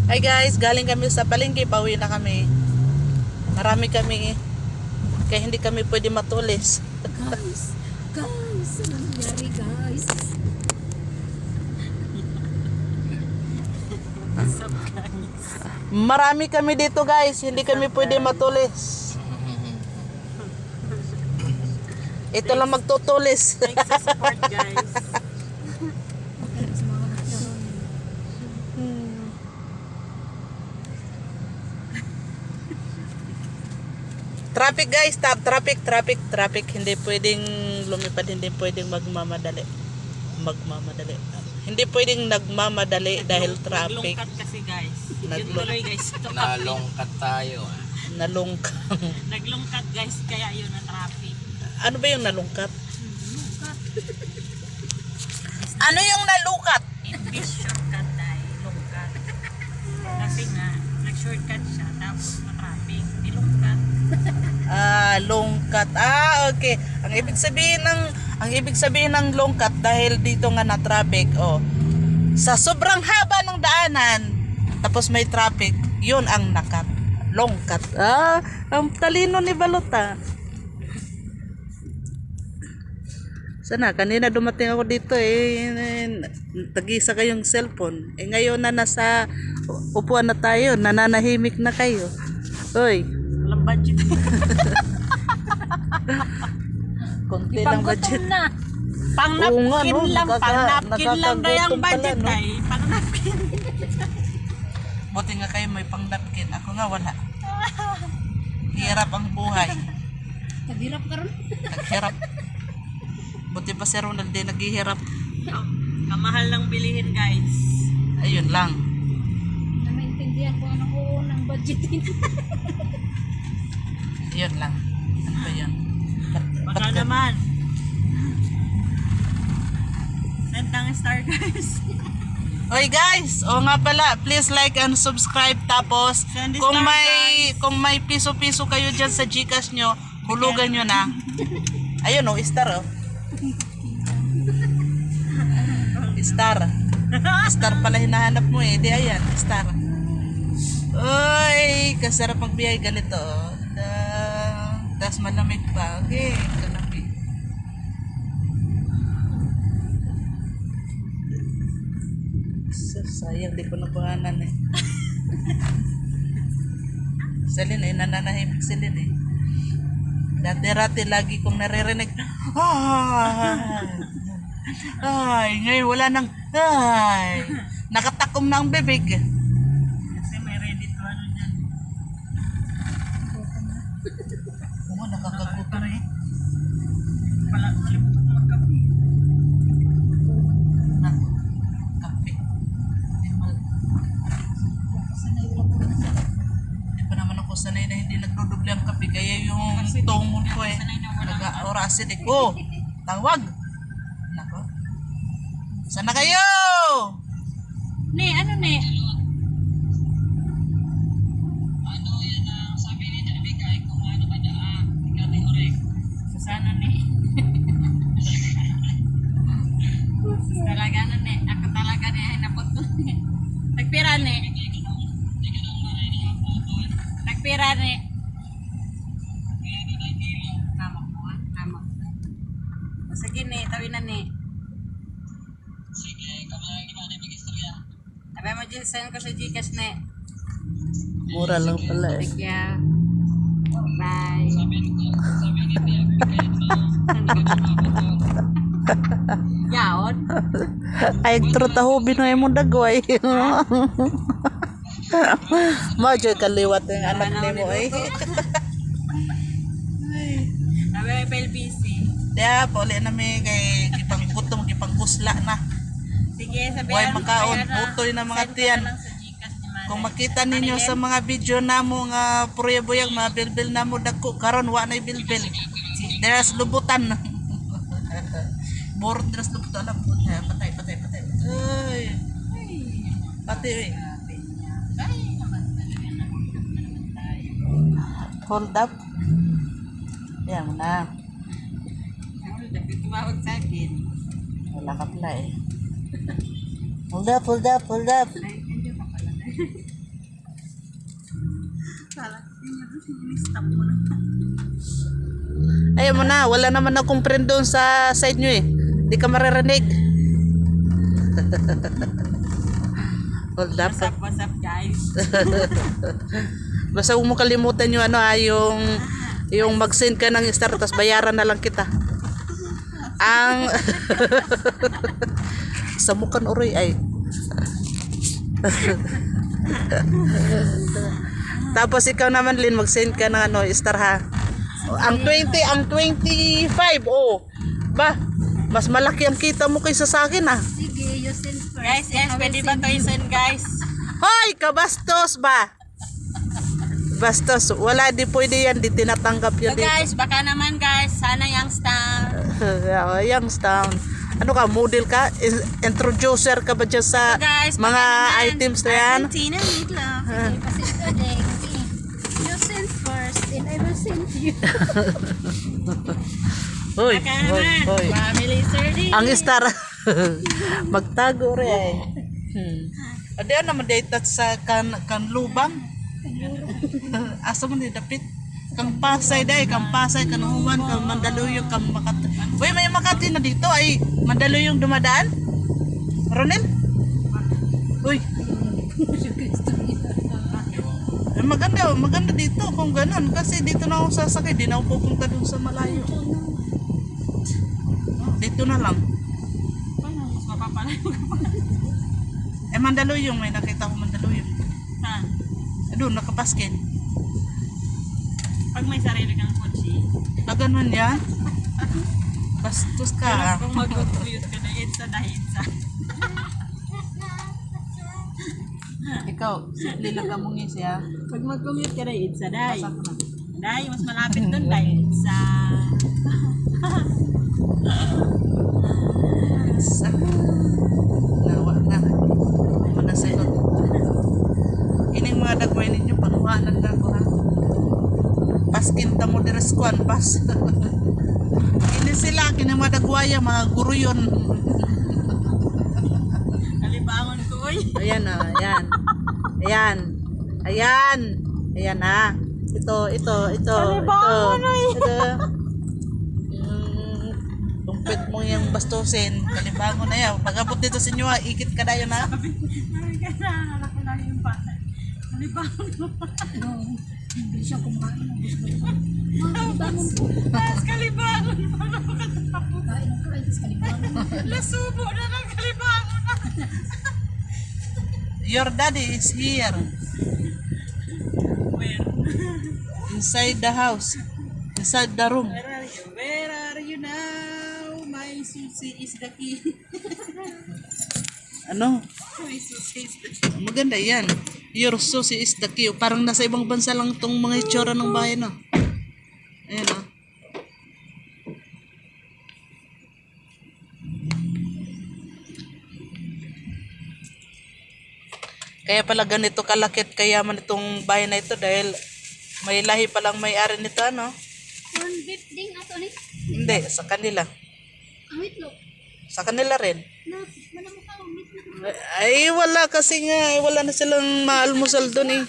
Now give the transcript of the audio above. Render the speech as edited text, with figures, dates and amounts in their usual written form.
Hi guys, galing kami sa palengke, pauwi na kami. Marami kami, kaya hindi kami pwede matulis. Guys, ano nangyari guys? Marami kami dito guys, hindi kami pwede matulis. Ito lang magtutulis. Thanks sa support, guys. Sa mga nagkaroon. Traffic guys, traffic. Hindi pwedeng lumipad, hindi pwedeng magmamadali. Hindi pwedeng nagmamadali dahil traffic. Naglungkat kasi, guys. Yun Naglungkat. tuloy, guys. Nalungkat tayo. Nalungkang. Naglungkat, guys. Kaya yun ang traffic. Ano ba yung nalungkat? Ano yung nalukat? Imbis shortcut dahil lungkat. Kasi nga, nag-shortcut siya. Tapos na-traffic. Nilungkat. Lungkat. Okay. Ang ibig sabihin ng lungkat dahil dito nga na traffic, sa sobrang haba ng daanan, tapos may traffic, yun ang nakat. Lungkat. Ang talino ni Balota. Sana, kanina dumating ako dito tag-isa kayong cellphone. Ngayon na nasa upuan na tayo, nananahimik na kayo. Hoy, Walang budget. konti lang budget. Ipanggutom na. Pang Oo nga, napkin no? lang. Pang napkin lang na yung nakakagutom pala, budget no? ay. Pang napkin. Buti nga kayo may pang-napkin. Ako nga wala. Hirap ang buhay. Naghirap ka ron. Naghirap. Buti pa si Ronald din naghihirap. Kamahal ng bilihin, guys. Ayun lang. Na maintindihan ko anong unang budgetin. Yun lang. Ano ba yun? Baka naman. Send ng star, guys. Oy guys, nga pala, please like and subscribe, tapos Send kung star, may piso-piso kayo diyan sa GCash nyo, hulugan nyo na. Ayun star Star. Star pala hinahanap mo di ayan, star. Oy, kasarap magbiyay ganito tas malamig pa. Okay, malamig. Sayang, di ko nakuhanan Selin nananahimik Selin Dati-rati lagi kong naririnig. Ay, ngayon wala nang nakatakom na ang bibig. Kasi may ready to ano dyan. Oo, nakakagutom Pala, kalimutan ko magkape. na. Kape. Hindi pa naman ako sanay na hindi nagdodoble ang kape. Kaya yung tongon ko nag-aurasid tawag. Nako. Sana kayo? Ne, ano ne? Sana ne. Talaga na ne. Ako talaga ne. Napot ko ne. Nagpira ne. Nagpira ne. Tama ko ha. Tama ko. Sige ne. Tawin na ne. Sige. Kamay di ba na mag-istorya? Tabi mo dyan. Send ko sa Gcash ne. Mura lang pala Thank you. Bye. Yaon? Ay, trutaho binoy mo dagway. Majoy kaliwat yung anak ni mo Sabi may PLBC. Diya, pauli na may kay kipang gusla na. Sige, sabihan. Huwag makaon, putoy na mga tiyan. Kung makita ninyo sa mga video na mo nga purya-buyag, mga bilbil na mo dako, karon wa na bilbil. There's lubutan. Borot there's lubutan. Patay. Ay. Patay. Hold up. Yan mo na. Tumawag sa akin. Wala ka pala Hold up. Ay, nandiyo ka pala. Stop mo na. Ayaw mo na, wala naman akong friend doon sa side nyo eh. Di ka maririnig. Hold up. What's up guys? Basta huwag mo kalimutan yung ano yung mag-send ka ng star tapos bayaran na lang kita. Ang sa mukan uroy ay. Tapos ikaw naman Lin mag-send ka ng ano star ha. Ang 25 oh. Ba, mas malaki ang kita mo kaysa sa akin ah. Sige, you send first. Guys, yes, I will pwede ba send to i-send guys? Hoy, kabastos ba? Bastos, wala di pwede yan, di tinatanggap So yun dito. guys, baka naman guys, sana youngster. Youngstown. Ano ka, model ka? Introducer ka ba dyan sa So guys, mga baka naman, items na yan? Argentina meatloaf. Sige, pasend ka din. You send first, then I will send you. Hoy, Baka hoy, naman, hoy. family sardine. Ang star. Magtago rin eh. Adi naman data sa kanlubang. Asa mo ni dapit? Kang Pasay day, kang Pasay, kanuhuman, kang Mandaluyong, kang Makati. Uy, may Makati na dito ay Mandaluyong dumadaan? Ronel? Uy. Maganda dito kung ganun. Kasi dito na ako sasakay, di na ako pupunta dun sa malayo. Dito na lang. Paano, mas mapapalayo ka pa. Mandaluyong, may nakita ko Mandaluyong. Saan? Doon, nakapaskin. Pag may sarili kang kotse. Ganun yan? Bastos ka. Kung mag-commute ka na yun sa Ikaw, simple lang ka mong isya. Pag mag-commute ka na yun sa Day. Day, mas malapit doon Day. Sa... Sa... Nawa na. Manasagot. Ining mga dagway ninyo, panuhanan ka ko ha. Paskin ta mo deres kwan, pas. Ini sila, kinang mga dagwaya, mga guru yun. Kalibangon ko, oy. Ayan na, ayan. Ayan. Ayan. Ayan ha. Ito. Kalibangon, oy. Ito. Tumpit mo yung bastusin. Kalibangon na yan. Pag-abot dito sa inyo ha, ikit ka na yun ha. Sabi ka na, anak ko lang yung bata. Kalibangon mo. Hindi siya kumain. Gusto ko. Bangon po. Tapos kalibangon mo. Kain ng kain, tapos kalibangon. Lasubo na ng kalibangon na. Your daddy is here. Where? Inside the house. Inside the room. Where are you now? My susi is the key. Ano? My susi is the key. Maganda yan. Your susi is the key. Parang nasa ibang bansa lang tong mga itsura ng bahay, no? Ayan, no? Kaya pala ganito kalakit kayaman itong bahay na ito dahil may lahi palang may-ari nito, ano? Corn beef ding ato ni. Hindi, sa kanila. Ang itlog. Sa kanila rin. Na, manamukha ang itlog. Ay, wala kasi nga. Wala na silang maalmusal doon eh.